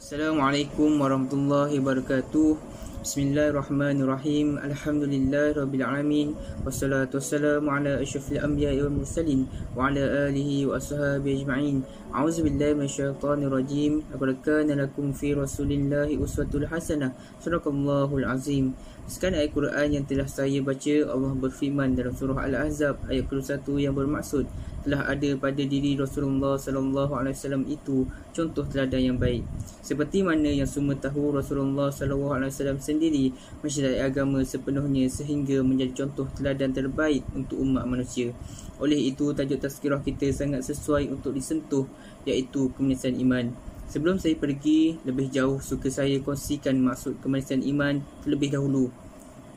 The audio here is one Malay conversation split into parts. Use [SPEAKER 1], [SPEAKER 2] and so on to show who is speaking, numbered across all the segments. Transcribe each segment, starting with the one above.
[SPEAKER 1] Assalamualaikum warahmatullahi wabarakatuh. Bismillahirrahmanirrahim. Alhamdulillahirabbil alamin. Wassalatu wassalamu ala asyrafil anbiya'i wal mursalin wa ala alihi wa ashabihi ajma'in. A'udzubillahi minasyaitonir rajim. Laqad kana lakum fi rasulillahi uswatul hasanah. Shadaqallahul azim. Sekian ayat Quran yang telah saya baca. Allah berfirman dalam surah Al-Ahzab ayat ke-1 yang bermaksud telah ada pada diri Rasulullah sallallahu alaihi wasallam itu contoh teladan yang baik. Seperti mana yang semua tahu, Rasulullah sallallahu alaihi wasallam sendiri mensyariat agama sepenuhnya sehingga menjadi contoh teladan terbaik untuk umat manusia. Oleh itu tajuk tazkirah kita sangat sesuai untuk disentuh, iaitu kemanisan iman. Sebelum saya pergi lebih jauh, suka saya kongsikan maksud kemanisan iman terlebih dahulu.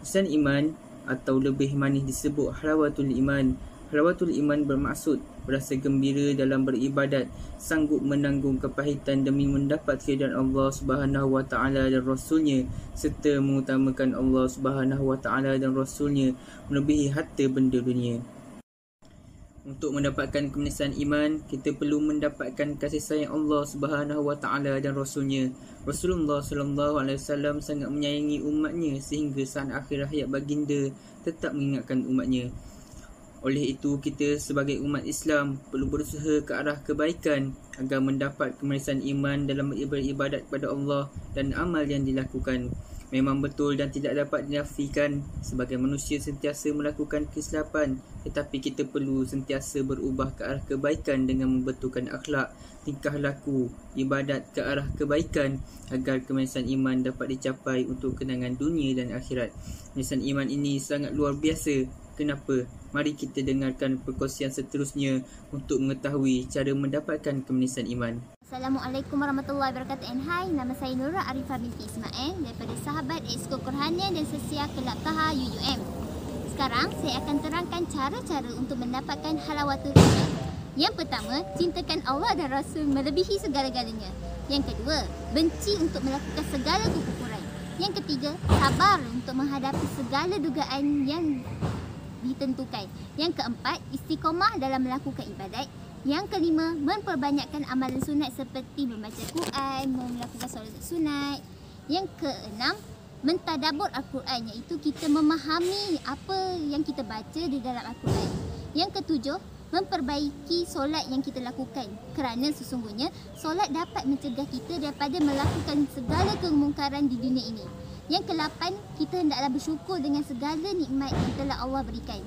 [SPEAKER 1] Kemanisan iman atau lebih manis disebut halawatul iman. Halawatul iman bermaksud berasa gembira dalam beribadat, sanggup menanggung kepahitan demi mendapat keridaan Allah Subhanahu wa taala dan Rasulnya, serta mengutamakan Allah Subhanahu wa taala dan Rasulnya melebihi harta benda dunia. Untuk mendapatkan kemanisan iman, kita perlu mendapatkan kasih sayang Allah Subhanahu wa taala dan Rasulnya. Rasulullah sallallahu alaihi wasallam sangat menyayangi umatnya sehingga saat akhir hayat baginda tetap mengingatkan umatnya. Oleh itu, kita sebagai umat Islam perlu berusaha ke arah kebaikan agar mendapat kemanisan iman dalam beribadat kepada Allah dan amal yang dilakukan. Memang betul dan tidak dapat dinafikan sebagai manusia sentiasa melakukan kesilapan, tetapi kita perlu sentiasa berubah ke arah kebaikan dengan membetulkan akhlak, tingkah laku, ibadat ke arah kebaikan agar kemanisan iman dapat dicapai untuk kenangan dunia dan akhirat. Kemanisan iman ini sangat luar biasa. Kenapa? Mari kita dengarkan perkongsian seterusnya untuk mengetahui cara mendapatkan kemanisan iman.
[SPEAKER 2] Assalamualaikum warahmatullahi wabarakatuh. Hai, nama saya Nurul Arifah binti Ismail daripada sahabat Exco Qur'anian dan Sesiah Kelab Taha UUM. Sekarang saya akan terangkan cara-cara untuk mendapatkan halawatul iman. Yang pertama, cintakan Allah dan Rasul melebihi segala-galanya. Yang kedua, benci untuk melakukan segala kekufuran. Yang ketiga, sabar untuk menghadapi segala dugaan yang ditentukan. Yang keempat, istiqomah dalam melakukan ibadat. Yang kelima, memperbanyakkan amalan sunat seperti membaca Quran, melakukan solat sunat. Yang keenam, mentadabbur Al-Quran, iaitu kita memahami apa yang kita baca di dalam Al-Quran. Yang ketujuh, memperbaiki solat yang kita lakukan, kerana sesungguhnya solat dapat mencegah kita daripada melakukan segala kemungkaran di dunia ini. Yang ke-8, kita hendaklah bersyukur dengan segala nikmat yang telah Allah berikan.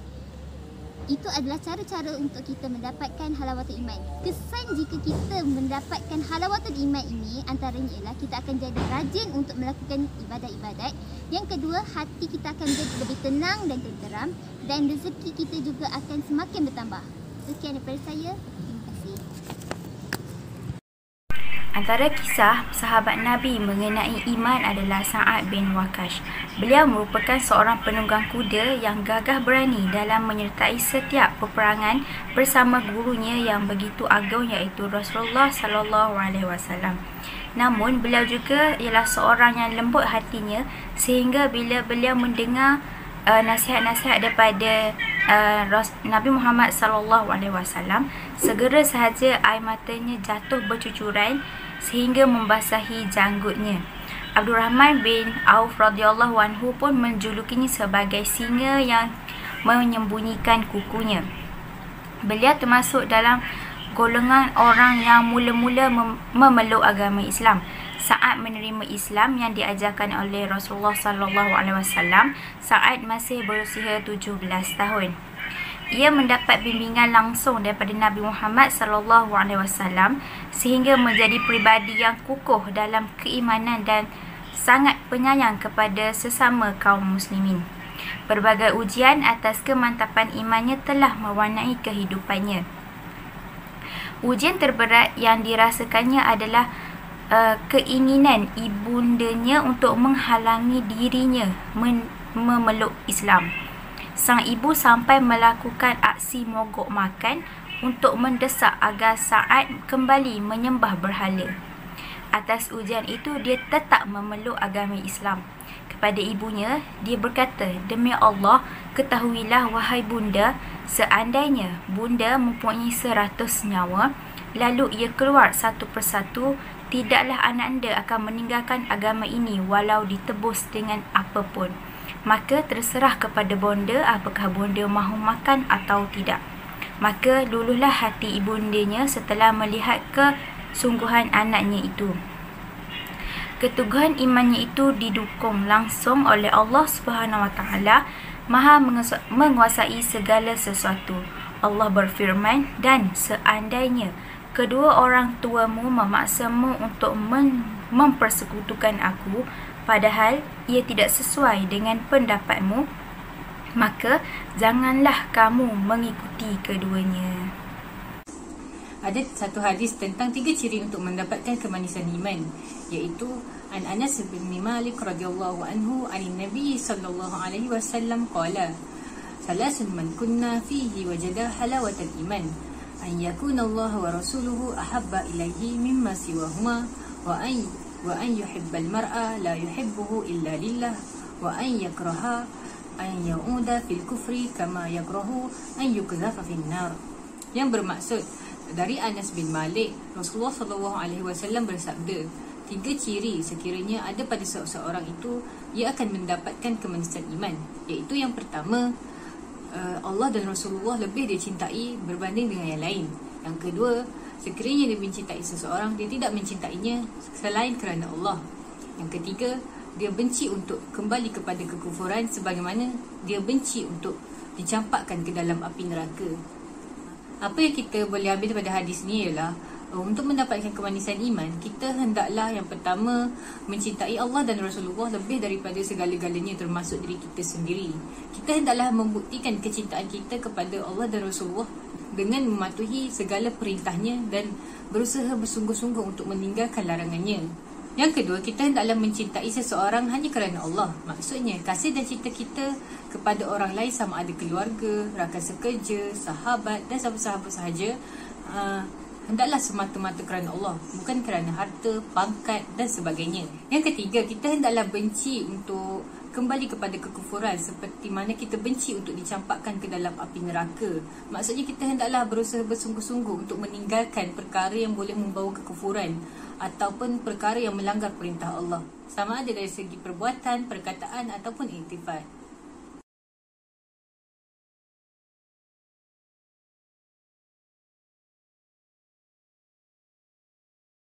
[SPEAKER 2] Itu adalah cara-cara untuk kita mendapatkan halawatul iman. Kesan jika kita mendapatkan halawatul iman ini antaranya ialah kita akan jadi rajin untuk melakukan ibadat-ibadat. Yang kedua, hati kita akan jadi lebih tenang dan tenteram, dan rezeki kita juga akan semakin bertambah. Sekian daripada saya. Terima kasih.
[SPEAKER 3] Antara kisah sahabat Nabi mengenai iman adalah Sa'ad bin Waqqas. Beliau merupakan seorang penunggang kuda yang gagah berani dalam menyertai setiap peperangan bersama gurunya yang begitu agung, iaitu Rasulullah sallallahu alaihi wasallam. Namun beliau juga ialah seorang yang lembut hatinya, sehingga bila beliau mendengar nasihat-nasihat daripada Nabi Muhammad sallallahu alaihi wasallam, segera sahaja air matanya jatuh bercucuran sehingga membasahi janggutnya. Abdul Rahman bin Auf radhiyallahu anhu pun menjulukinya sebagai singa yang menyembunyikan kukunya. Beliau termasuk dalam golongan orang yang mula-mula memeluk agama Islam. Saat menerima Islam yang diajarkan oleh Rasulullah sallallahu alaihi wasallam, Sa'ad masih berusia 17 tahun. Ia mendapat bimbingan langsung daripada Nabi Muhammad sallallahu alaihi wasallam sehingga menjadi pribadi yang kukuh dalam keimanan dan sangat penyayang kepada sesama kaum muslimin. Berbagai ujian atas kemantapan imannya telah mewarnai kehidupannya. Ujian terberat yang dirasakannya adalah keinginan ibundanya untuk menghalangi dirinya memeluk Islam. Sang ibu sampai melakukan aksi mogok makan untuk mendesak agar Sa'ad kembali menyembah berhala. Atas ujian itu, dia tetap memeluk agama Islam. Kepada ibunya, dia berkata, "Demi Allah, ketahuilah wahai bunda, seandainya bunda mempunyai 100 nyawa, lalu ia keluar satu persatu, tidaklah anak anda akan meninggalkan agama ini walau ditebus dengan apapun. Maka terserah kepada bonda apakah bonda mahu makan atau tidak. Maka luluhlah hati ibundanya setelah melihat kesungguhan anaknya itu. Keteguhan imannya itu didukung langsung oleh Allah Subhanahu Wa Taala, Maha menguasai segala sesuatu. Allah berfirman, dan seandainya kedua orang tuamu memaksamu untuk mempersekutukan aku, padahal ia tidak sesuai dengan pendapatmu, maka janganlah kamu mengikuti keduanya.
[SPEAKER 4] Ada satu hadis tentang 3 ciri untuk mendapatkan kemanisan iman, iaitu an Anas bin Malik radhiyallahu anhu an Nabi sallallahu alaihi wasallam qala salasun man kunna fihi wajada halawatal iman an yakuna Allah wa rasuluhu ahabba ilaihi mimma siwahuma wa an yuhibbal mar'a la yuhibbuhu illa lillah wa an yakraha an yauda fil kufri kama yakrahu an yukzafa fin nar. Yang bermaksud, dari Anas bin Malik, Rasulullah SAW bersabda, 3 ciri sekiranya ada pada seseorang itu, ia akan mendapatkan kemanisan iman. Iaitu yang pertama, Allah dan Rasulullah lebih dia cintai berbanding dengan yang lain. Yang kedua, sekiranya dia mencintai seseorang, dia tidak mencintainya selain kerana Allah. Yang ketiga, dia benci untuk kembali kepada kekufuran sebagaimana dia benci untuk dicampakkan ke dalam api neraka. Apa yang kita boleh ambil daripada hadis ni ialah, untuk mendapatkan kemanisan iman, kita hendaklah yang pertama mencintai Allah dan Rasulullah lebih daripada segala-galanya, termasuk diri kita sendiri. Kita hendaklah membuktikan kecintaan kita kepada Allah dan Rasulullah dengan mematuhi segala perintahnya dan berusaha bersungguh-sungguh untuk meninggalkan larangannya. Yang kedua, kita hendaklah mencintai seseorang hanya kerana Allah. Maksudnya, kasih dan cinta kita kepada orang lain, sama ada keluarga, rakan sekerja, sahabat dan sahabat-sahabat sahaja, hendaklah semata-mata kerana Allah, bukan kerana harta, pangkat dan sebagainya. Yang ketiga, kita hendaklah benci untuk kembali kepada kekufuran seperti mana kita benci untuk dicampakkan ke dalam api neraka. Maksudnya, kita hendaklah berusaha bersungguh-sungguh untuk meninggalkan perkara yang boleh membawa kekufuran ataupun perkara yang melanggar perintah Allah, sama ada dari segi perbuatan, perkataan ataupun iktifad.